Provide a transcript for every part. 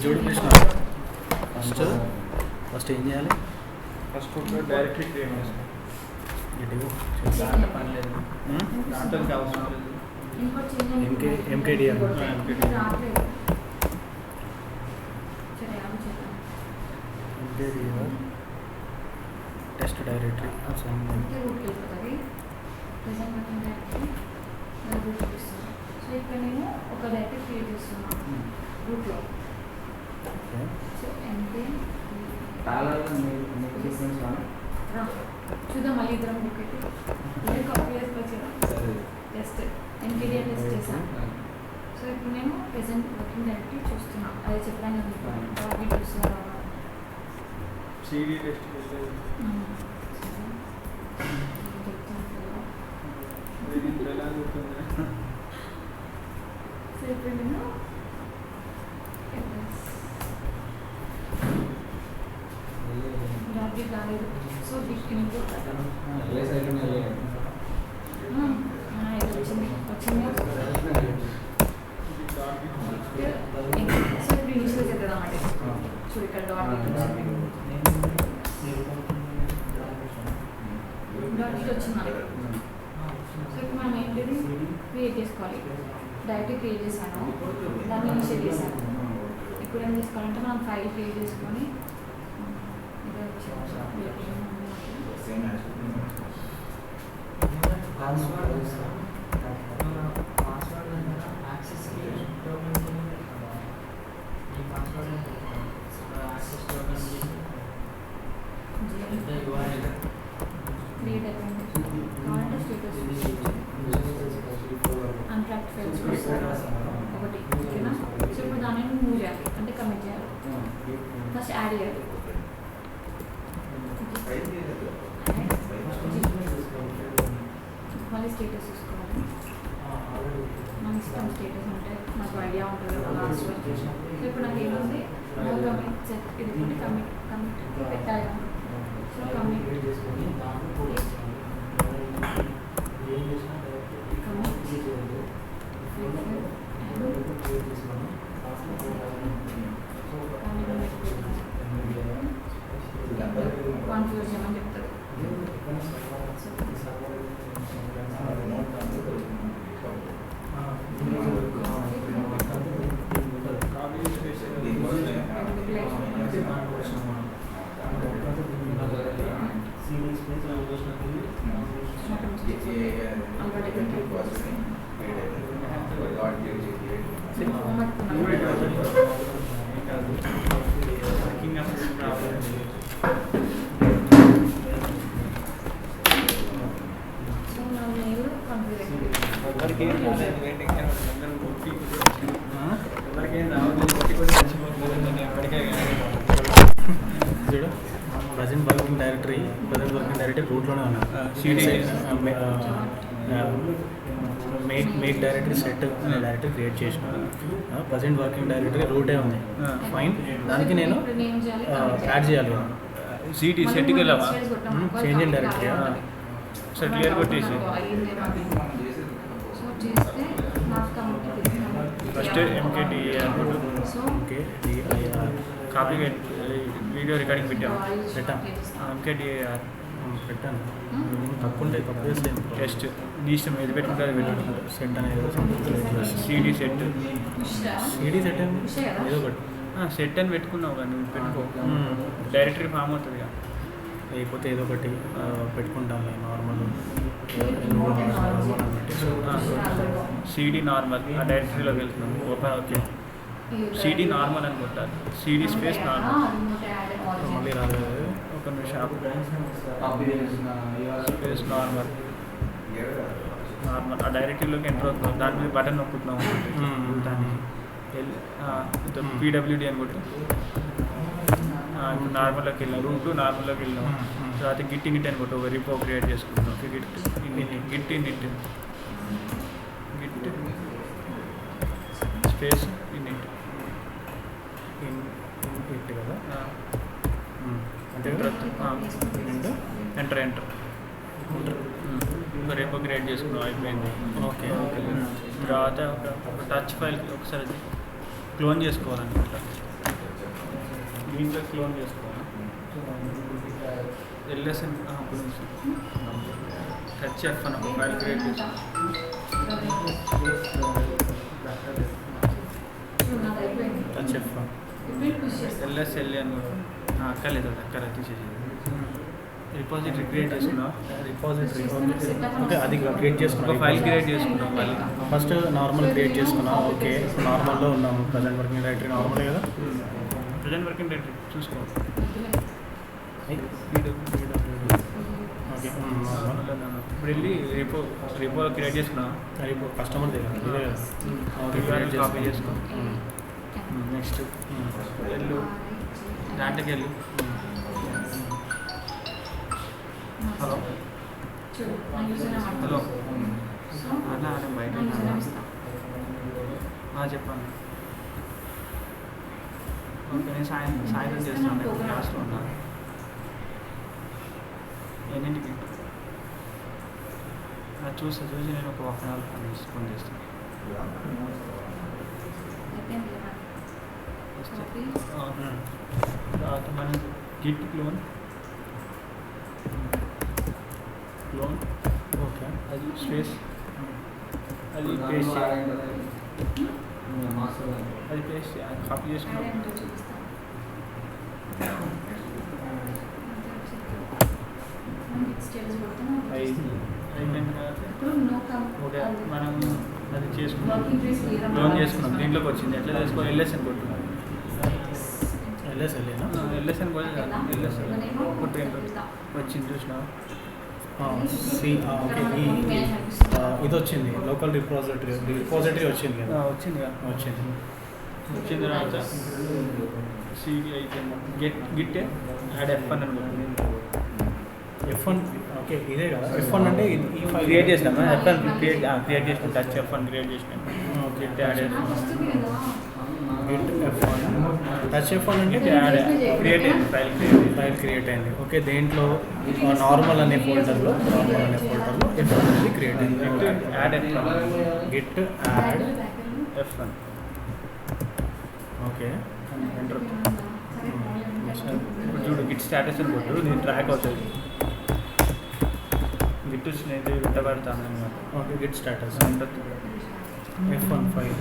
చూడు కృష్ణ ఫస్ట్ ఏం చేయాలి? ఫస్ట్ డైరెక్టరీ క్రియేట్ చేస్తాం. పని లేదు, దాంట్లో అవసరం లేదు. ఎంకేడిఎం టెస్ట్ డైరెక్టరీ సో ఇక్కడ నేను ఒక డైరెక్టరీ క్రియేట్ చేస్తున్నాను రూట్లో. సో ఎంకే చూద్దాం మళ్ళీ ఇద్దరం బుక్ అయితే కాపీ చేసుకొచ్చాను. టెస్ట్ ఎన్కేడిఏ టెస్ట్ చేశాను. సో ఇప్పుడు నేను ప్రెసెంట్ వర్కింగ్ డైరెక్టరీ చూస్తున్నాను. అదే చెప్పడానికి చూస్తున్నాను. సిడి టెస్ట్ సో ఇప్పుడు నేను కాలేదు. సో వచ్చింది సో ఇప్పుడు ఇనిషియల్ చేద్దాం అంటే చూడు ఇక్కడ డాట్ వచ్చింది. సో ఇప్పుడు మనం ఏంటిది క్రియేట్ చేసుకోవాలి. డైరెక్ట్ క్రియేట్ చేశాను, దాన్ని ఇనిషియేట్ చేశాను. ఇప్పుడు ఏం చేసుకోవాలంటే మనం ఫైల్ క్రియేట్ చేసుకొని క్రియేట్ అయిపోయింది. కావాలంటే స్టేటస్ అన్ట్రాక్ట్ ఫైల్స్ ఒకటి ఓకేనా. సో ఇప్పుడు దాన్ని మూవ్ చేయాలి అంటే కమిట్ చేయాలి. ఫస్ట్ యాడ్ చేయాలి. మళ్ళీ స్టేటస్ చూసుకోవాలి. మన ఇష్టం స్టేటస్ అంటే నాకు ఐడియా ఉంటుంది కదా లాస్ట్ వరకు. సో ఇప్పుడు నాకు ఏముంది కమిట్ సెట్ ఇది కమిట్ పెట్టాలి. సో కమిట్ కన్ఫ్యూజన్ అని చెప్తుంది. ప్రజెంట్ వర్కింగ్ డైరెక్టరీ రూట్లోనే ఉన్నాను. Make directory set directory create చేసిన ప్రజెంట్ వర్కింగ్ డైరెక్టరీ రూటే ఉంది. ఫైన్, దానికి నేను యాడ్ చేయాలి. సిటీ సెట్కి వెళ్ళావా? Change in directory sir clear కొట్టేసి ఫస్ట్ ఎంకేడిఆర్ కాపీ వీడియో రికార్డింగ్ పెట్టాం. ఎంకేడిఆర్ పెట్టాను. తప్పుంటే తప్పు చేస్తే టెస్ట్ నీ ఇష్టం ఏది పెట్టుకుంటే పెట్టాను. సెట్ అనేది సిడి సెట్ ఏదో ఒకటి సెట్ అని పెట్టుకున్నావు కానీ నువ్వు పెట్టుకో, డైరెక్టరీ ఫామ్ అవుతుంది. లేకపోతే ఏదో ఒకటి పెట్టుకుంటాను నార్మల్. సిడి నార్మల్ ఆ డైరెక్టరీలోకి వెళ్తున్నాం ఓపెన్ ఓకే సిడి నార్మల్ అని కొట్టాలి సిడి స్పేస్ నార్మల్ మళ్ళీ రాలేదు. ఒక నిమిషం స్పేస్ నార్మల్ నార్మల్ ఆ డైరెక్టరీలోకి ఎంటర్ అవుతున్నాం దాని మీద బటన్ నొక్కుతున్నాం దాన్ని పీడబ్ల్యూడి అని కొట్టి ఇప్పుడు నార్మల్లోకి వెళ్ళాం రూట్ నార్మల్లోకి వెళ్ళాం తర్వాత గిట్ ఇన్నిట్ అని కొట్టి ఒక రిపో క్రియేట్ చేసుకుంటాం Git Git init Git space init it కదా అంటే ఎంటర్ ఎంటర్ ఒక రేపో క్రియేట్ చేసుకున్నాం అయిపోయింది ఓకే ఓకే తర్వాత ఒక టచ్ ఫైల్ ఒకసారి క్లోన్ చేసుకోవాలన్నమాట దీంట్లో క్లోన్ చేసుకోవాలి ఎల్ఎస్ఎన్ టచ్ ఎఫ్ అని ఒక ఫైల్ క్రియేట్ చేసుకోవాలి టచ్ ఎఫ్ ఎల్ఎస్ఎల్ఏ అని అక్కర్లేదు అది అక్కడ తీసేసి రిపాజిటరీ క్రియేట్ చేసుకున్నాం రిపాజిటరీ ఓకే అది క్రియేట్ ఒక చేసుకున్నాం. ఫైల్ క్రియేట్ చేసుకున్నాం మళ్ళీ ఫస్ట్ నార్మల్ క్రియేట్ చేసుకున్నాం. ఓకే నార్మల్లో ఉన్నాము. ప్రజెంట్ వర్కింగ్ డైరెక్టరీ నార్మలే కదా. ప్రజెంట్ వర్కింగ్ డైరెక్టరీ చూసుకో ఓకే ఇప్పుడు వెళ్ళి రేపో క్రియేట్ చేసుకున్నాం ఇప్పుడు కస్టమర్ దగ్గర ఇదే కదా. ఓకే క్రియేట్ కాపీ చేసుకున్నాం. చేసుకున్నాం నెక్స్ట్ వెళ్ళు దాంట్లోకి వెళ్ళు హలో హలో అలా అలా బయట చెప్పండి ఓకే నేను సాయంత్రం చేస్తాను క్లాస్లో ఉన్నాను ఎన్నింటికి చూసి నేను ఒక హాఫ్ అన్ అవర్ ఫోన్ చేస్తాను తర్వాత మనం గిట్ క్లోన్ ఓకే అది స్పేస్ అది పేస్ట్ చేయాలి అది పేస్ట్ చేయాలి కాపీ చేసుకున్నాం అయిపోయిన తర్వాత ఓకే మనం అది చేసుకున్నాం క్లోన్ చేసుకున్నాం దీంట్లోకి వచ్చింది ఎట్లా చేసుకోవాలి ఎల్ఎస్ఎన్ కొట్టుకున్నాం ఎల్ఎస్ఎల్ఏనా ఎల్ఎస్ఎన్ ఎల్ఎస్ఎన్ కొట్టు వచ్చింది చూసినా సి ఓకే ఇది వచ్చింది లోకల్ రిపోజిటరీ వచ్చింది కదా. వచ్చింది కదా వచ్చింది వచ్చిన తర్వాత సిడి అయితే గిట్టే యాడ్ F1 అనుకుంటుంది F1 ఓకే ఇదే కదా. F1 అంటే ఈ ఫైల్ క్రియేట్ చేసినామా F1 క్రియేట్ చేసిన టచ్ F1 క్రియేట్ చేసినాం okay add Git F1 touch F1 అంటే యాడ్ క్రియేట్ అయింది ఫైల్ క్రియేట్ అయింది. ఓకే దేంట్లో నార్మల్ అనే ఫోల్డర్లో F1 అనేది క్రియేట్ అయింది. Add F1 Git add F1 okay enter ఇప్పుడు చూడు గిట్ స్టేటస్ అని కొట్టు నేను ట్రాక్ అవుతుంది గిట్ నేను వింటబడతాను అనమాట okay Git status F1 file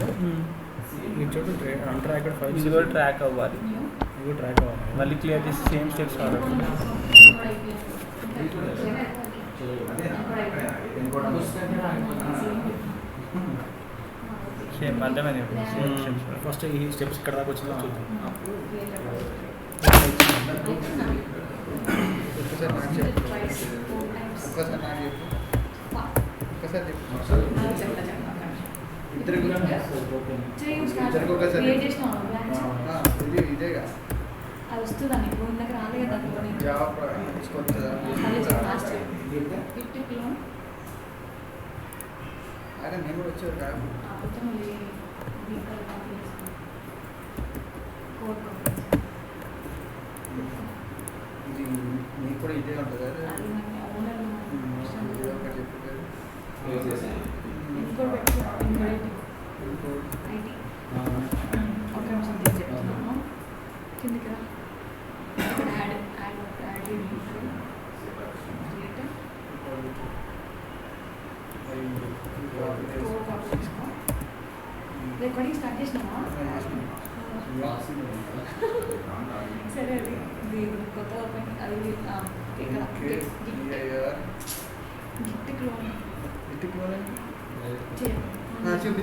ఇది చూడు అన్ట్రాక్డ్ ఫైల్ ఇది కూడా ట్రాక్ అవ్వాలి ఇది కూడా ట్రాక్ అవ్వాలి. మళ్ళీ క్లియర్ చేసి సేమ్ స్టెప్స్ కావాలి సేమ్ అర్థమైంది సేమ్ స్టెప్స్ ఫస్ట్ ఈ స్టెప్స్ ఇక్కడ దాకా వచ్చిందో చూద్దాం. ఇదేగా అది వస్తుందని ఇప్పుడు ఇందాక రాలేదు కదా అదే నేను కూడా వచ్చారు కదా ఇది మీకు కూడా ఇదే ఉంటుంది కిందికి రా రికార్డింగ్ స్టార్ట్ చేసినావా సరే అది ఇది కొత్త ఓపెన్ అది ఇక్కడ గిట్ క్లోన్ ఇటుకోవాలి చెప్పు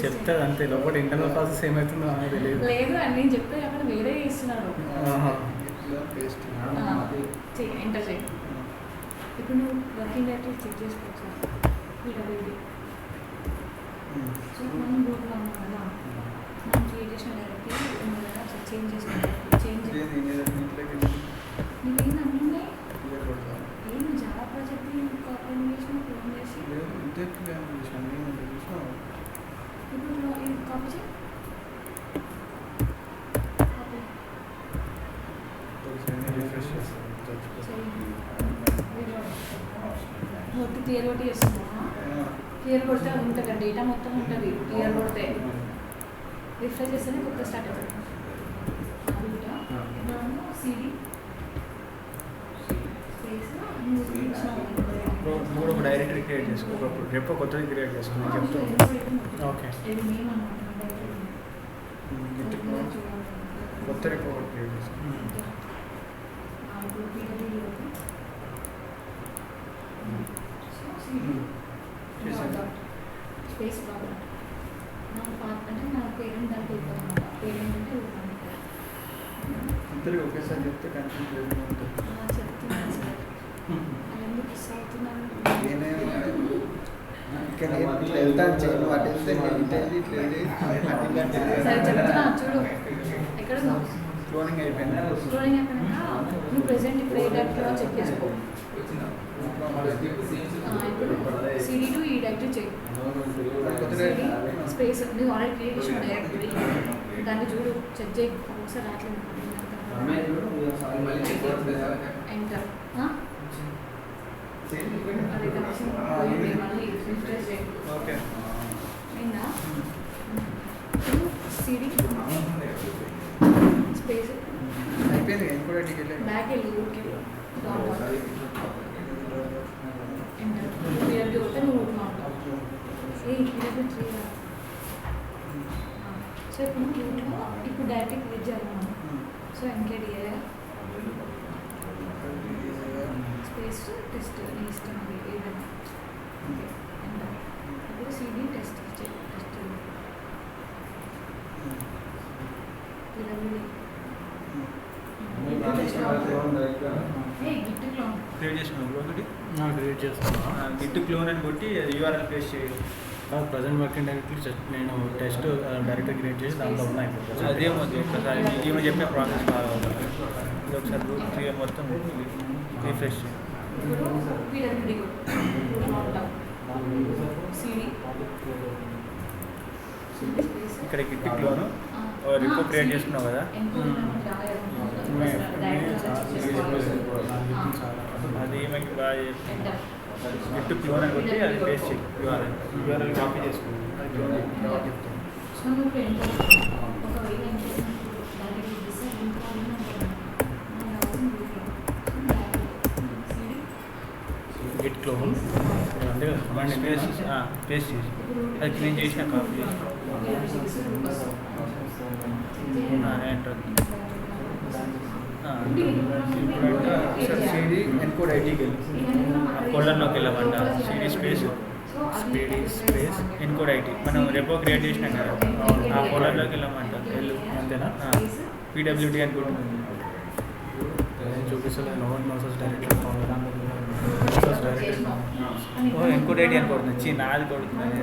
చెప్తాడు అంతే లోపల ఇంటర్నల్ ప్రాసెస్ ఏమవుతుందో అనేది తెలియదు. లేదు అని నేను చెప్తే అక్కడ వేరే చేస్తున్నారు. పేస్ట్ ఎంటర్ చేయి. ఇప్పుడు నువ్వు వర్కింగ్ డైరెక్టరీ చెక్ చేసుకోవచ్చు. పీడబ్ల్యూడీ సో మనం గ్రూప్లో ఉన్నాం కదా, మనం క్రియేట్ చేసిన డైరెక్టరీ ఉంది కదా, చేంజ్ చేసుకుంటాం. చేంజ్ నీకు ఏంది అన్నీ ఉన్నాయి. ఏం జావా ప్రాజెక్ట్ కాపీ చేసిన క్లోన్ చేసి ఇప్పుడు ఇది కాపీ చేయి. కాపీ మొత్తం క్లియర్ కొట్టి చేస్తున్నావా? క్లియర్ కొడితే అది ఉంటుంది, డేటా మొత్తం ఉంటుంది. క్లియర్ కొడితే రిఫ్రెష్ చేస్తేనే కొత్త స్టార్ట్ అవుతుంది. సిడి స్పేస్ నువ్వు ఒక డైరెక్టరీ క్రియేట్ చేసుకో. ఒకప్పుడు రేపు కొత్తది క్రియేట్ చేసుకో. నేను చెప్తాను. ఓకే ఇది మేము అనుకుంటున్నాం. కొత్త రేపు ఒకటి క్రియేట్ చేసుకో. స్పేస్ ప్రాబ్లం నా పార్ట్ అంటే నా పేరెంట్ దానికి వెళ్ళిపోతున్నా. పేరెంట్ అంటే ఇద్దరు ఒకేసారి చెప్తే కన్ఫ్యూజ్ లేదు ఉంటుంది. చెప్తున్నాను సార్, అది ఎందుకు మిస్ అవుతున్నాను. వెళ్తాను చేయను అటు వెళ్తే సరే చెప్తున్నా చూడు. ఎక్కడ క్లోనింగ్ అయిపోయింది. స్క్రోలింగ్ అయిపోయినాక నువ్వు ప్రెసెంట్ ఇప్పుడు ఏ డైరెక్టరీలో చెక్ చేసుకో. ఇప్పుడు సిడి టు ఈ డైరెక్టరీ చెక్. సిడి స్పేస్ నీకు ఆల్రెడీ క్రియేట్ చేసిన డైరెక్టరీ దాన్ని చూడు, చెక్ చేయి. ఒకసారి రావట్లేదు ఎంటర్. అది కనెక్షన్ పోయింది, మళ్ళీ రిఫ్రెష్ చేయి. ఓకే అయిందా? సిడి స్పేస్ అయిపోయింది. నేను కూడా టికెట్ బ్యాక్ వెళ్ళి ఊరికి ఎంటర్. పీడబ్ల్యూ కొట్టే నువ్వు ఊరికి ఉంటావు. ఏ పీడబ్ల్యూ 3 సో ఇప్పుడు ఊరిలో ఇప్పుడు డైరెక్ట్ క్లిక్ చేయాలి మనం. సో ఎంకేడిఏ స్పేస్ టెస్ట్ నీ ఇష్టం, అది ఏదైనా. Okay enter. ఇప్పుడు CD test test PW git clone create చేసినావు ఒకటి క్రియేట్ చేస్తున్నా. గిట్ క్లోన్ అని కొట్టి యూఆర్ఎల్ పేస్ట్ చేయాలి. ప్రజెంట్ వర్కింగ్ డైరెక్టరీ నేను టెస్ట్ డైరెక్టరీ క్రియేట్ చేసి దాంట్లో ఉన్నాయి. అదేమవుతుంది ఒక్కసారి ఈమె చెప్పే ప్రాసెస్ కావాలి. ఇది ఒకసారి గ్రూప్ 3 మొత్తం రిఫ్రెష్ చేయాలి. ఇప్పుడు పీడబ్ల్యూడీ సిడి ఇక్కడ గిట్ క్లోన్ రిపో క్రియేట్ చేసుకున్నావు కదా, అది ఈమెకి బాగా గిట్ క్లోన్ అని కొట్టి అది పేస్ట్ చేయి. యూఆర్ఎల్ కాపీ చేసుకున్నాను. అది క్లోన్ తర్వాత చెప్తాను. గిట్ క్లోన్ అంటే కమాండ్ పేస్ట్ చేసి అది క్లీన్ చేసిన కాపీ చేసి ఎంటర్. సిడి ఎన్కోడ్ ఐటీకి వెళ్ళి ఆ ఫోల్డర్లోకి వెళ్ళమంట. CD space space encode IT మనం రెపో క్రియేట్ చేసినాం కదా, ఆ ఫోల్డర్లోకి వెళ్ళమంట. వెళ్ళు అంతేనా? పీడబ్ల్యూడీ అనుకుంటున్నాను. చూపిస్తలేదు. No such directory. Encode IT అనుకుంటున్నా. నాది కొడుతున్నాను.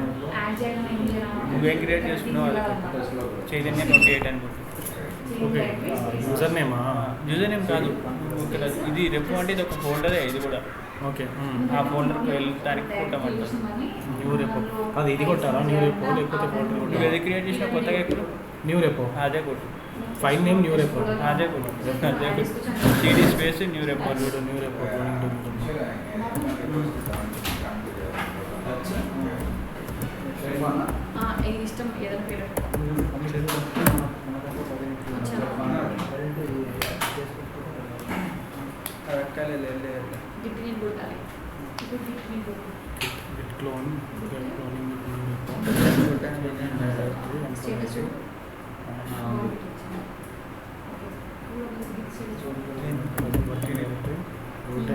నువ్వేం క్రియేట్ చేసుకున్నావు అది చైతన్య 28 అనుకుంటున్నాను. ఓకే యూజర్ నేమా? యూజర్ నేమ్ కాదు. ఇక్కడ ఇది రెపో అంటే ఇది ఒక ఫోల్డరే. ఇది కూడా ఓకే ఆ ఫోల్డర్కి వెళ్ళడానికి కొట్టమంట. న్యూ రెపో అది ఇది కొట్టాలా? న్యూ రెపో లేకపోతే ఫోల్డర్ నువ్వు కొట్టాలా? ఏది క్రియేట్ చేసినా కొత్తగా ఇప్పుడు న్యూ రెపో అదే కొట్టు. File name new repo. అదే కొట్టు. అదే కొట్టు. CD space new repo. New repo ఇది ఇష్టం ఏదైనా పేరు గిట్ నేను కొట్టాలి. ఇప్పుడు గిట్ నేను కొట్టాలి. Git clone status working directory root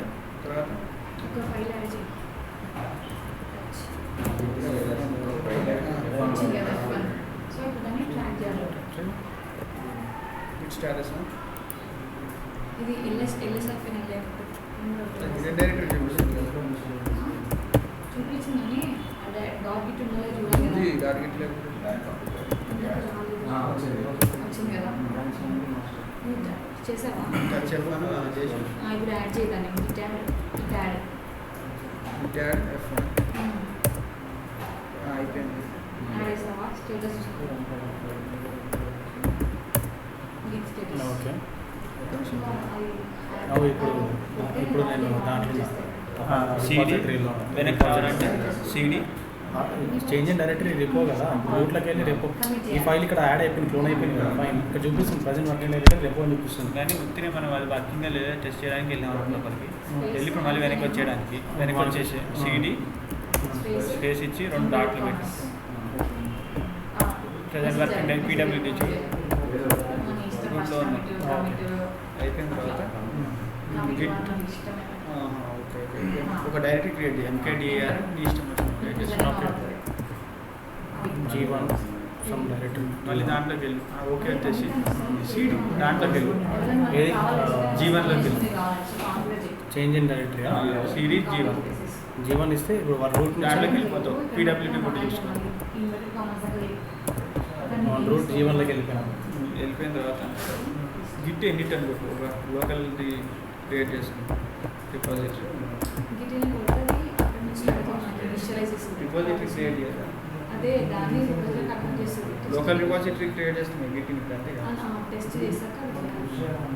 ఎల్ఎస్ఎఫ్ని డైరెక్టర్ చూపిస్తుంది కదా. చూపించిందని అదే డాట్ గిట్ ఉన్నదో ఇది చూడాలి టార్గెట్ లేకపోతే వచ్చింది కదా చేసావా టచ్ చెప్పాను చేసి ఇప్పుడు యాడ్ చేయదాన్ని గిట్ యాడ్ ట్యాడ్ F1 అయిపోయింది. యాడ్ చేసావా స్టేటస్ గిట్ స్టేటస్ ఓకే అది ఇప్పుడు నేను దాంట్లో CD వెనక్కి రావాలంటే CD చేంజ్ ఇన్ డైరెక్టరీ రిపో కదా రూట్లోకి వెళ్ళి రిపో ఈ ఫైల్ ఇక్కడ యాడ్ అయిపోయింది క్లోన్ అయిపోయింది కదా ఫైల్ ఇక్కడ చూపిస్తుంది ప్రజెంట్ వర్కింగ్ డైరెక్టరీ రిపో అని చూపిస్తుంది. కానీ ఉత్తినే మనం అది వర్కింగ్ లేదా టెస్ట్ చేయడానికి వెళ్ళాం లోపలికి వెళ్ళి ఇప్పుడు మళ్ళీ వెనక్కి వచ్చేయడానికి వెనక్కి వచ్చేసి CD స్పేస్ ఇచ్చి 2 డాట్లు పెట్టి ప్రజెంట్ వర్కింగ్ డై PWD చూడు రూట్లో ఉంది. అయిపోయిన తర్వాత గిట్ ఓకే ఒక డైరెక్టరీ క్రియేట్ చేయాలి. MKDR నీ ఇష్టం వచ్చింది క్రియేట్ చేస్తాను. G1 సమ్ డైరెక్టరీ మళ్ళీ దాంట్లోకి వెళ్ళి ఓకే వచ్చేసి CD దాంట్లోకి వెళ్ళి ఏది G1లోకి వెళ్ళి change in directory CD G1 G1 ఇస్తే ఇప్పుడు వాళ్ళ రూట్ దాంట్లోకి వెళ్ళిపోతావు PWD కూడా చూసుకో రూట్ G1లోకి వెళ్ళిపోయినాం. వెళ్ళిపోయిన తర్వాత గిట్ ఎడిట్ అని కొట్టు ఒక లోకల్ది క్రియేట్ చేసుకుంటాం డిపాజిటరీ క్రియేట్ చేయాలి. అదే దాన్ని అర్థం చేస్తుంది లోకల్ రిపాజిటరీ క్రియేట్ చేస్తున్నాం గిట్ అంతే టెస్ట్ చేశాక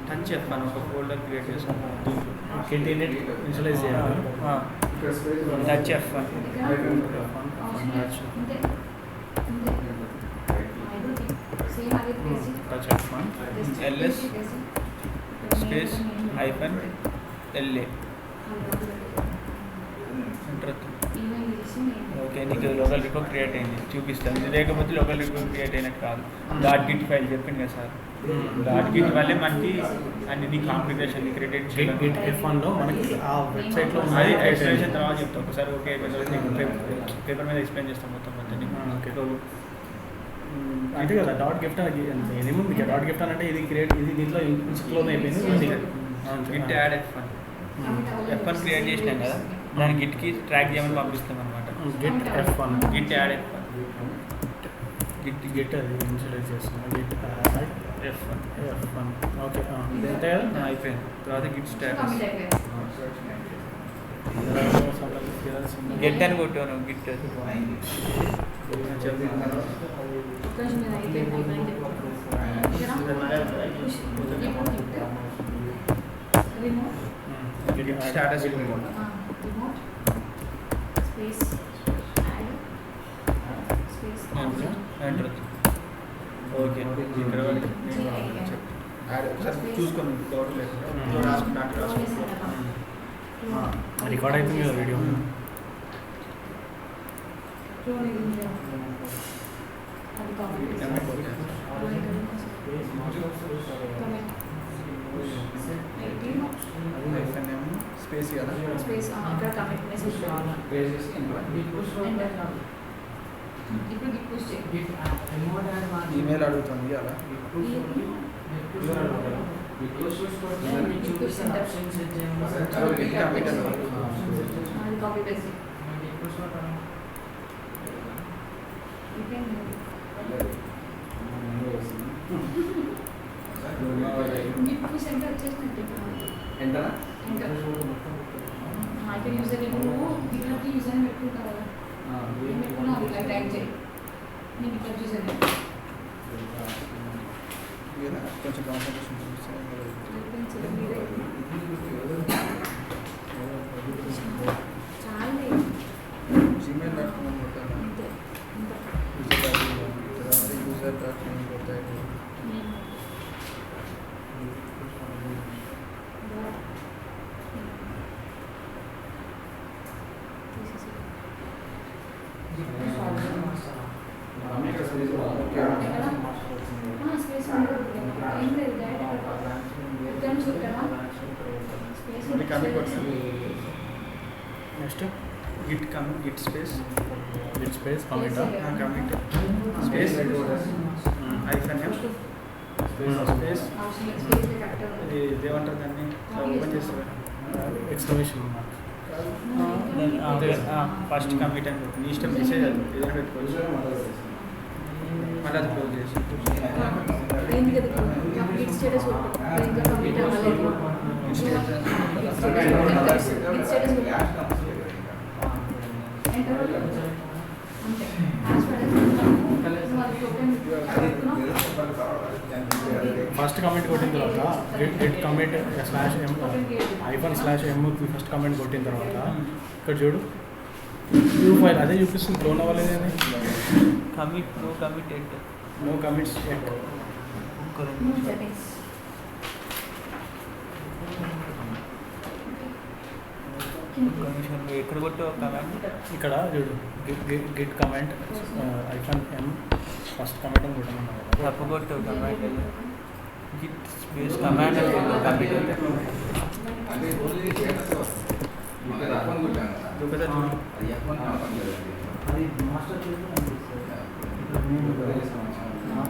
టచ్ చెప్పాను ఒక ఫోల్డర్ క్రియేట్ చేసుకుంటాం దీంట్లో కిట్ ఇన్ఇట్ ఇనిషియలైజ్ చేయాలి. టచ్ F1 అంతే సేమ్ అదే place touch F1 LS space hyphen LA enter okay నీకు లోకల్ రిపో క్రియేట్ అయింది చూపిస్తాను. ఇది లేకపోతే లోకల్ రిపో క్రియేట్ అయినట్టు కాదు. డాట్ గిట్ ఫైల్ చెప్పింది కదా సార్ డాట్ గిట్ వల్లే మనకి అన్ని కాన్ఫిగరేషన్ క్రియేట్ చేయాలి. గిట్ F1లో మనకి ఆ వెబ్సైట్లో అది ఎక్స్ప్లెనేషన్ తర్వాత చెప్తాను ఒకసారి. ఓకే పేపర్ మీద ఎక్స్ప్లెయిన్ చేస్తాం మొత్తం ఓకే అంతే కదా డాట్ గిఫ్ట్ ఏముంది డాట్ గిఫ్ట్ అంటే ఇది క్రియేట్ ఇది దీంట్లో క్లోన్ అయిపోయింది. గిట్ యాడ్ F1 క్రియేట్ చేసినాం కదా దాని గిట్కి ట్రాక్ చేయమని పంపిస్తాం అనమాట. Git F1 Git add Git అది ఇనిషియలైజ్ చేస్తున్నాం. గిట్ F1 ఓకే అంతే కదా అయిపోయింది. తర్వాత గిట్ స్టేటస్ అయిపోయింది. గెట్ అని కొట్టాను గిట్ స్టేటస్ ఎంటర్ ఓకే ఇక్కడ వరకు ఒకసారి చూసుకొని డౌట్ లేకుండా రాసుకుంటా రికార్డ్ అవుతుంది కదా వీడియో. స్పేస్ కదా అక్కడ కమిట్ మెసేజ్ ఇప్పుడు గిట్ పుష్ చేయి. ఈమెయిల్ అడుగుతుంది అలా అది కాపీ పేస్ట్ గిట్ పుష్ అంటే వచ్చేసినట్టు ఎంటనా ఐకన్ యూజర్ నువ్వు గిట్లకి యూజర్ అని పెట్టుకుంటావు కదా ఏం పెట్టుకున్నావు ఇలా టైప్ చేయి నేను గిట్ల యూజర్ కొంచెం కాన్సన్ట్రేషన్ చాలే gmail.com కొట్టాను అంతే user.com కొట్టాను స్పేస్ ఏం లేదు డైరెక్ట్ చూద్దామా స్పేస్ కమిట్ కొట్టాను next Git space Git space commit commit space hyphen space అవసరం స్పేస్ కరెక్ట్ ఇదేమంటారు దాన్ని ఓపెన్ చేస్తారు ఎక్స్క్లమేషన్ మార్క్. ఫస్ట్ కమిట్ అని నీ ఇష్టం మెసేజ్ అది ఏదైనా పెట్టుకోవచ్చు మళ్ళీ అది క్లోజ్ చేసి ఏంది కదా కంప్లీట్ స్టేటస్ ఇంకా కంప్లీట్ అవ్వలేదు స్టేటస్ అంతే ఫస్ట్ కమెంట్ కొట్టిన తర్వాత గెట్ కమెంట్ స్లాష్ ఎం -m ఫస్ట్ కమెంట్ కొట్టిన తర్వాత ఇక్కడ చూడు వ్యూ ఫైల్ అదే చూపిస్తుంది. క్లోన్ అవ్వలేదని commit no commits at. Settings ఎక్కడ కొట్టు కమెంట్ ఇక్కడ చూడు git comment -m first comment అని కొట్టమన్నాను. తప్పు కొట్టు కమెంట్ గిట్ స్పేస్ కమాండ్ అని కమిట్ అది మాస్టర్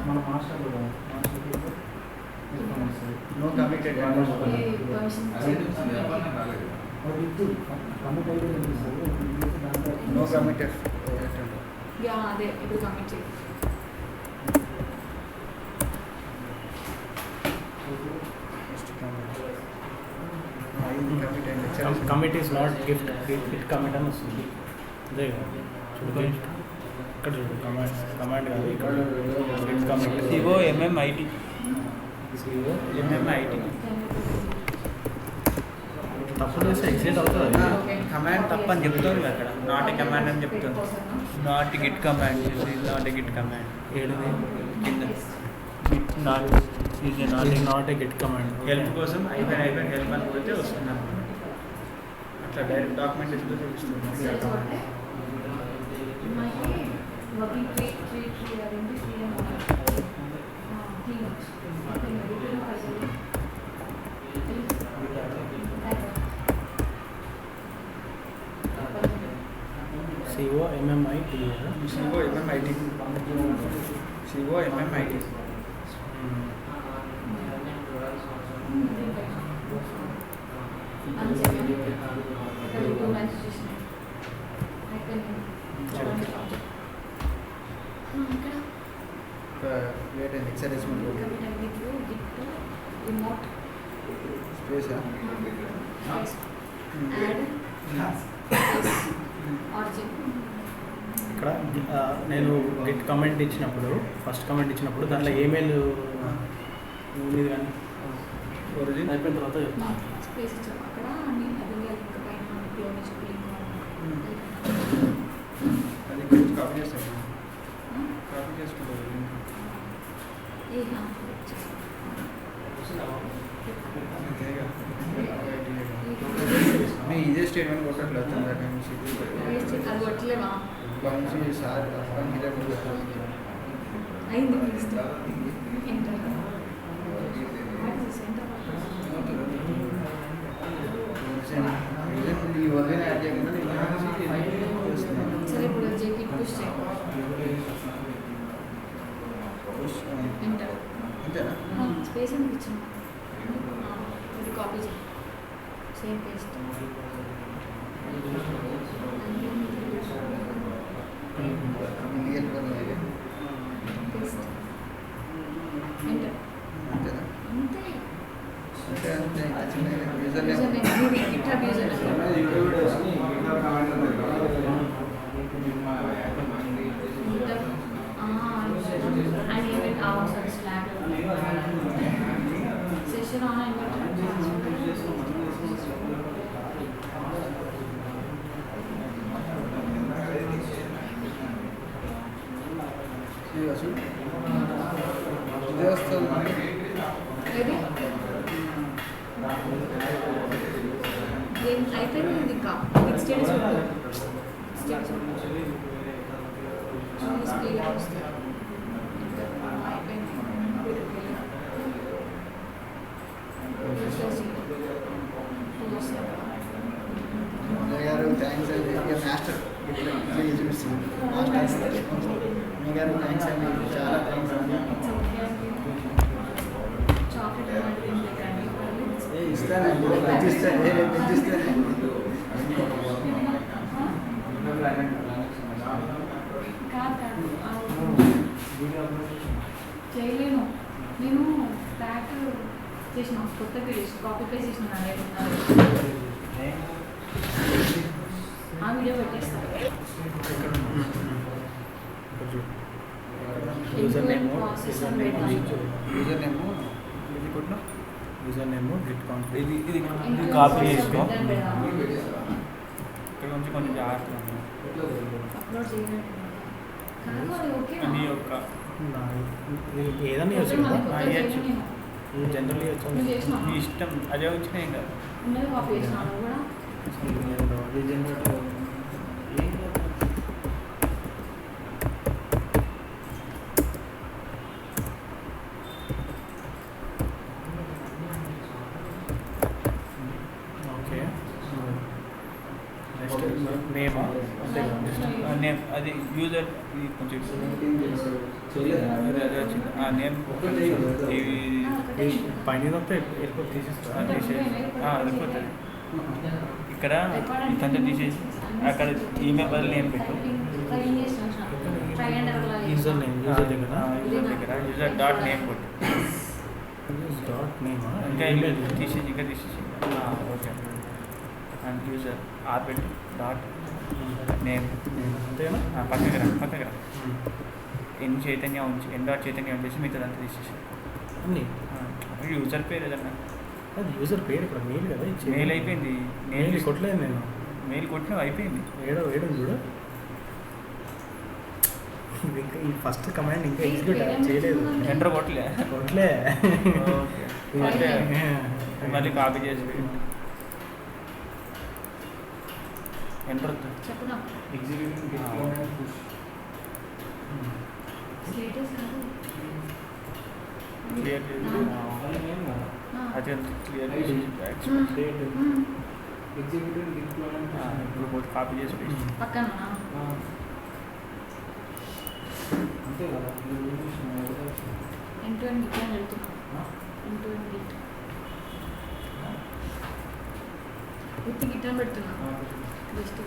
మన master no committed no committed yeah అదే ఇప్పుడు కమిట్ చేయి commit is not gift git commit అని వస్తుంది. అదే కదా చూడు ఇక్కడ చూడు కమాండ్ కాదు ఇక్కడ గిట్ కమిట్ సిఓ ఎంఎంఐటి తప్పు చేస్తే ఎగ్జిట్ అవుతుంది. కమాండ్ తప్పని చెప్తుంది అక్కడ నాట్ ఏ కమాండ్ అని చెప్తుంది. Not git command not a git command ఏడుది కింద git not is not a git command. Help కోసం అయిపోయిన హెల్ప్ అని కొడితే వస్తుంది అన్నమాట. అట్లా డైరెక్ట్ డాక్యుమెంటేషన్లో చూపిస్తుంది. వర్కింగ్ ట్రీ అదేంటి సిఓ ఎంఎంఐటి సిఓ ఎంఎంఐటి స్పేస్ ఇక్కడ నేను గిట్ కమెంట్ ఇచ్చినప్పుడు ఫస్ట్ కమెంట్ ఇచ్చినప్పుడు దాంట్లో ఈమెయిల్ ఉంది కానీ ఒరిజిన్ అయిపోయిన తర్వాత చెప్తాను. స్పేస్ ఇచ్చాము అక్కడ నేను అది లింక్ పైన అది కాపీ చేస్తాను కాపీ చేసుకుంటాను మీ ఇదే స్టేట్మెంట్ కొట్టట్లేదు అది కొట్టలేవా నుంచి సార్ అయింది ఎంటర్ ఈ వదిలిన యాడ్ చేయకుండా సరే ఇప్పుడు జేపీ పుష్ చేయి ఎంటర్ అంతేనా స్పేస్ ఎందుకు ఇచ్చాను ఇది కాపీ చేయి సేమ్ పేస్ట్ పేస్ట్ ఎంటర్ అంతేనా అంతే అంతే అంతే చిన్న యూజర్ యూజర్ నేమ్ నేమ్ ఇది GitHub user name and even hours of Slack session on and ఇదే వస్తుంది maybe then అయిపోయింది ఇంకా నెక్స్ట్ స్టేటస్ స్టేటస్ స్పీడ్ వస్తుంది అయిపోయింది అన్నయ్య గారు థ్యాంక్స్ అండి ఇక మాస్టర్ చూపిస్తుంది మాస్టర్ అన్నయ్య గారు థ్యాంక్స్ అండి చాలా థ్యాంక్స్ అండి ఇస్తానండి పెంచిస్తాను చేయలేను నేను ప్యాక్ చేసిన కొత్త పేజ్ కాపీ పేజ్ చేసిన ఆ వీడియో పెట్టేస్తాను యూజర్ నేమ్ గిట్ కాన్ఫిగ్ ఇది కాపీ చేసుకో. ఇక్కడ నుంచి కొంచెం జాగ్రత్తగా ఉంది. అప్లోడ్ చేయలేదు అది యొక్క ఏదన్నా ఇవ్వచ్చు జనరల్ ఇవ్వచ్చు మీ ఇష్టం అదే వచ్చినాయి కదా. కాపీ చేసినాను కూడా ఓకే నెక్స్ట్ నేమా అంతే కదా నేమ్ అది యూజర్ ఇది కొంచెం అదే వచ్చింది ఆ నేమ్ ఇవి పైన వస్తే వెళ్ళిపోయి తీసేస్తా వెళ్ళిపోతుంది. ఇక్కడ ఇదంతా తీసేసి అక్కడ ఈమెయిల్ బదులు నేమ్ పెట్టు. యూజర్ నేమ్ యూజర్ దగ్గర యూజర్ డాట్ నేమ్ కొట్టు. డాట్ నేమా ఇంకా ఈమెయిల్ తీసేసి ఇంకా తీసేసి ఓకే అండ్ యూజర్ ఆర్ పెట్టు డాట్ నేమ్ అంతేనా పక్కకి రా ఎన్ చైతన్య ఉంచి ఎన్ డాట్ చైతన్య ఉంచేసి మిగతా అంతా తీసేసి అన్నీ యూజర్ పేరు ఏదన్నా అది యూజర్ పేరు ఇక్కడ మెయిల్ కదా మెయిల్ అయిపోయింది. మెయిల్ కొట్టలేదు నేను మెయిల్ కొట్టినా అయిపోయింది. వేయడం చూడు ఇది ఇంకా ఈ ఫస్ట్ కమాండ్ ఇంకా ఎగ్జిక్యూట్ చేయలేదు ఎంటర్ కొట్టలే కొట్టలే ఓకే మళ్ళీ కాపీ చేసి ఎంటర్ చెప్పునా స్టేటస్ కాదు క్లియర్ అది క్లియర్ ఇప్పుడు పోతే కాపీ చేసి పక్కన అంతే కదా ఎంటూ అండ్ గిట్ అని వెళ్తున్నా ఎంటూ అండ్ గిట్ ఉత్తి గిట్ అని పెడుతున్నా బెస్ట్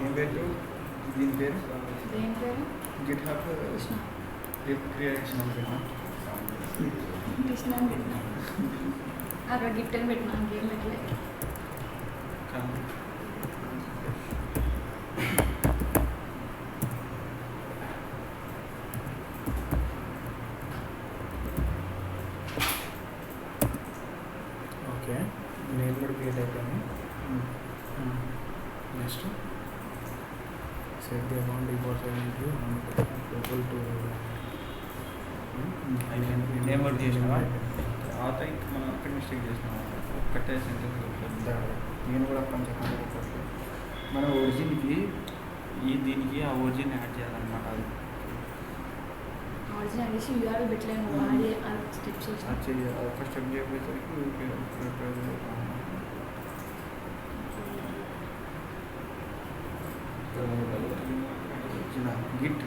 ఏం పేరు దీని పేరు దేని పేరు గిట్ హబ్ కృష్ణ క్రియేషన్ అనుకున్నా కృష్ణ అని పెట్టినా అక్కడ గిట్ అని పెట్టినా ఇంకేం పెట్టలేదు ఓకే నేను కూడా క్రియేట్ అయిపోయాను next set the amount deposit equal to name work చేసినావా తర్వాత ఇంకా మనం అక్కడ మిస్టేక్ చేసినావా ఒక్కటే సెంటెన్స్ నేను కూడా కొంచెం మన ఒరిజిన్కి దీనికి ఆ ఒరిజిన్ యాడ్ చేయాలన్నమాట. అది ఆరిజినల్ అనేసి యూఆర్ఎల్ పెట్టలేము వాడి స్టెప్స్ చేసిన అది చేయాలి. ఒక స్టెప్ చేయకపోయేసరికి గిట్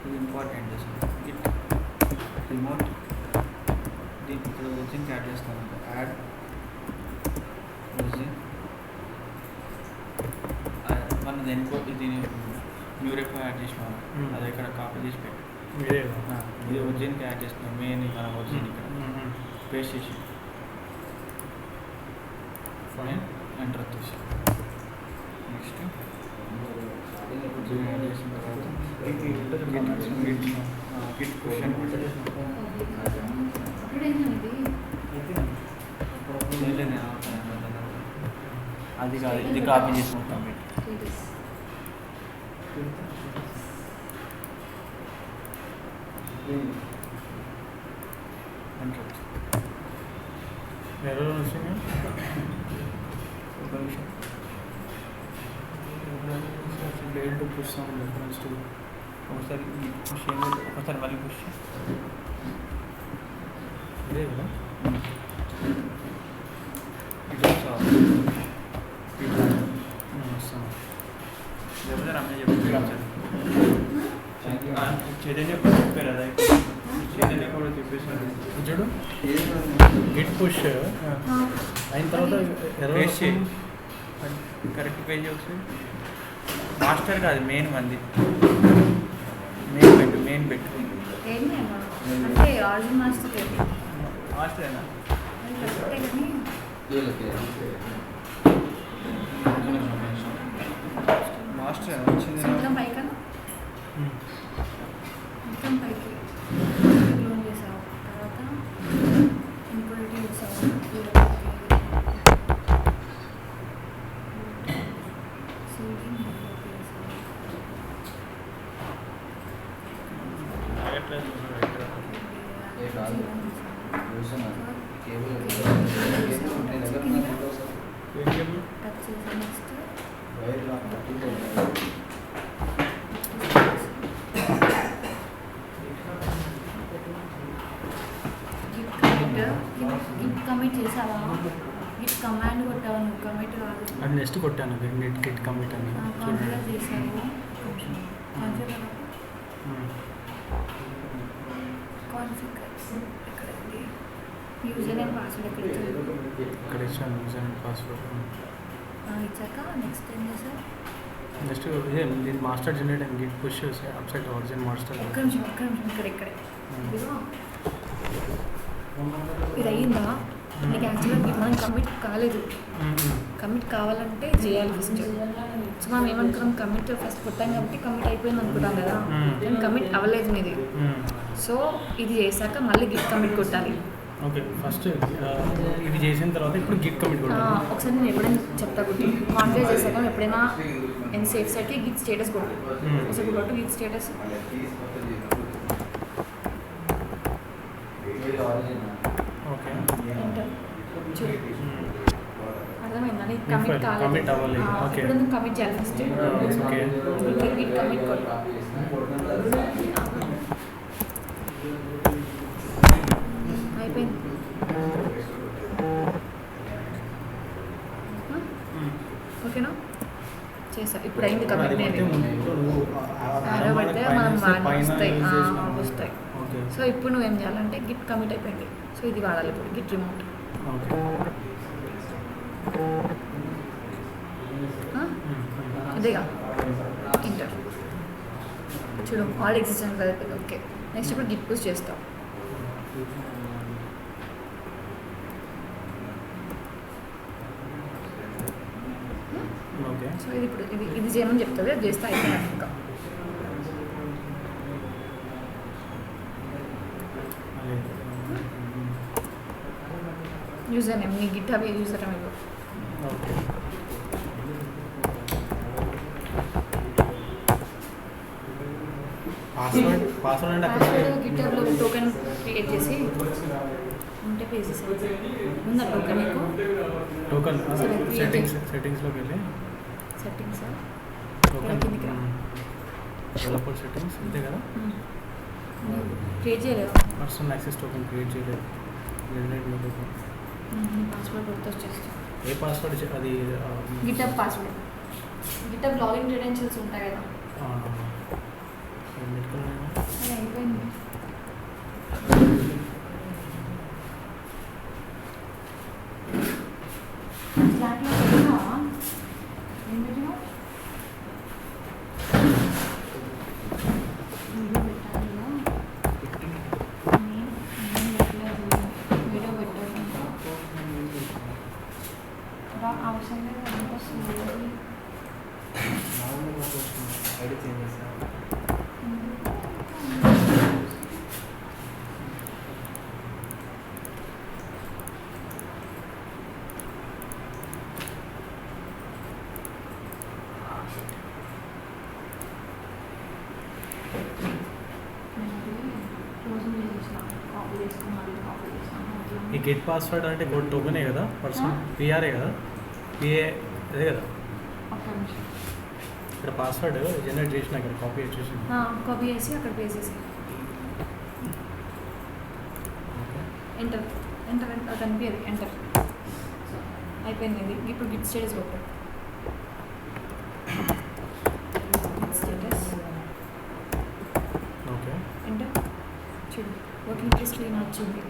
ఇది ఇంపార్టెంట్ అసలు గిట్ రిమోట్ దీనికి ఇక్కడ ఒరిజిన్కి యాడ్ చేస్తాను. యాడ్ ఒరిజిన్ మన దేనికో దీని న్యూ రేపు యాడ్ చేసినాం. అది ఇక్కడ కాపీ చేసి పెట్టు. మీరే ఇది ఒరిజిన్కి యాడ్ చేస్తున్నాం. మెయిన్ మన ఒరిజిన్ ఇక్కడ పేస్ట్ చేసి ఫైన్ ఎంటర్ వచ్చేసి నెక్స్ట్ ఒరిజిన్ యాడ్ చేసిన తర్వాత గిట్ క్వశ్చన్ అది కాదు ఇది కాపీ చేసుకుంటాం. ఎర్రర్ వచ్చింది ఒక నిమిషం dial to push some reference to ఒకసారి పుష్ ఒకసారి మళ్ళీ పుష్ ఇదే కదా లేకపోతే రమ్య చెప్పారు చైతన్య చెప్పారు కదా చైతన్య కూడా చెప్పేసాడు చూడు గిట్ పుష్ అయిన తర్వాత పేస్ట్ చేయి కరెక్ట్ పేజ్ ఒకసారి మాస్టర్ కాదు మెయిన్ మంది మెయిన్ పెట్టు ఏంటి అంటే ఆర్డర్ మాస్టర్ ఏంటి మాస్టరేనా అది కరెక్టే కానీ మాస్టర్ వచ్చింది మొత్తం పైకనా మొత్తం పైకి లోన్ చేసావు తర్వాత ఇంకోటి చేసావు టచ్ చేసి నెక్స్ట్ గిట్ కమిట్ చేసావా గిట్ కమాండ్ కొట్టావా నువ్వు కమిట్ కాదు అది నెక్స్ట్ కొట్టాను నెట్ గిట్ కమిట్ అని కాన్ఫిగర్ చేసావు కాన్ఫిగర్ ఇక్కడ యూజర్ నేమ్ పాస్వర్డ్ ఎక్కడ ఇచ్చారు ఇక్కడ ఇచ్చాను యూజర్ అండ్ పాస్వర్డ్ ఇచ్చాక నెక్స్ట్ ఏం చేసావు నెక్స్ట్ దీని master generate and git push అప్సైట్ ఒరిజిన్ మాస్టర్ ఒక్క నిమిషం ఇక్కడే ఇదిగో ఇది అయ్యిందా నీకు యాక్చువల్గా మనం కమిట్ కాలేదు కమిట్ కావాలంటే చేయాలి ఫస్ట్ సో మనం ఏమనుకున్నాం కమిట్ ఫస్ట్ కొట్టాం కాబట్టి కమిట్ అయిపోయింది అనుకుంటాం కదా కానీ కమిట్ అవ్వలేదు మీది సో ఇది చేశాక మళ్ళీ గిట్ కమిట్ కొట్టాలి ఓకే ఫస్ట్ ఇది చేసిన తర్వాత ఇప్పుడు గిట్ కమిట్ కొట్టాలి ఒకసారి నేను ఎప్పుడైనా చెప్తా కొట్టి కాన్ఫిగర్ చేశాక ఎప్పుడైనా నేను సేఫ్ సైడ్కి గిట్ స్టేటస్ కొట్టు ఒకసారి కొట్టు గిట్ స్టేటస్ ఓకే చూడు అర్థమైందా నీకు కమిట్ కాలేదు కమిట్ అవ్వాలి ఓకే ఇప్పుడు నువ్వు కమిట్ చేయాలి ఫస్ట్ ఓకే గిట్ కమిట్ కొట్టు అయిపోయింది ఓకేనా చేసా ఇప్పుడు అయింది కమిట్ నేను ఆరో పడితే మనం వస్తాయి సో ఇప్పుడు నువ్వేం చేయాలంటే గిట్ కమిట్ అయిపోయింది సో ఇది వాడాలి ఇప్పుడు గిట్ రిమోట్ ఇదేగా ఇంటర్ చూడు ఆల్ ఎగ్జిస్టెంట్ కదా ఓకే నెక్స్ట్ ఇప్పుడు గిట్ పుష్ చేస్తావు ఓకే సో ఇది ఇప్పుడు ఇది చేయమని చెప్తుంది అది చేస్తే అయిపోయినట్టు ఇంకా యూజర్ నేమ్ నీ గిట్ అవి యూజర్ నేమ్ ఇవ్వు ఓకే పాస్వర్డ్ అంటే అక్కడ పాస్వర్డ్ గిట్హబ్లో టోకెన్ క్రియేట్ చేసి ఉంటే పే చేసేది ఉందా టోకెన్ నీకు టోకెన్ సెట్టింగ్స్లోకి వెళ్ళి సెట్టింగ్స్ టోకెన్ కిందికి రా. డెవలపర్ సెట్టింగ్స్ అంతే కదా క్రియేట్ చేయలేవు పర్సనల్ యాక్సెస్ టోకెన్ క్రియేట్ చేయలేదు పాస్వర్డ్ గుర్తొచ్చేస్తాం ఏ పాస్వర్డ్ అది GitHub password GitHub login credentials ఉంటాయి కదా అది అయిపోయింది స్లాట్లో పెట్టినావా ఏం పెట్టినావు వీడియో పెట్టాలి నేను పెట్టలేదు వీడియో పెట్టాలి అవసరం లేదు అంతా స్లోలీ ఈ గెట్ పాస్వర్డ్ అంటే టోకెనే కదా పర్సనల్ పిఆర్ఏ కదా పిఏ అదే కదా ఇక్కడ పాస్వర్డ్ జనరేట్ చేసిన ఇక్కడ కాపీ వచ్చేసి కాపీ చేసి అక్కడ పేస్ట్ చేసి ఎంటర్ ఎంటర్ అది కనిపించదు ఎంటర్ అయిపోయింది ఇది ఇప్పుడు గిట్ స్టేటస్ కొట్టు స్క్రీన్ వచ్చింది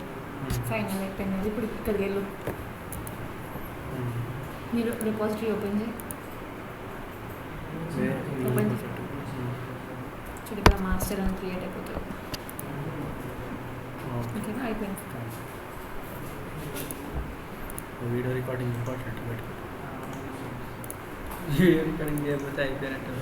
ఫైనల్ అయిపోయింది. ఇప్పుడు ఇక్కడికి వెళ్ళు, మీరు రిపాజిటరీ ఓపెన్ చేయి. ఓపెన్ చేయి. చూడు ఇక్కడ మాస్టర్ అని క్రియేట్ అయిపోతుంది. ఓకేనా, అయిపోయింది. Video recording important. Video recording చేయకపోతే అయిపోయినట్టు.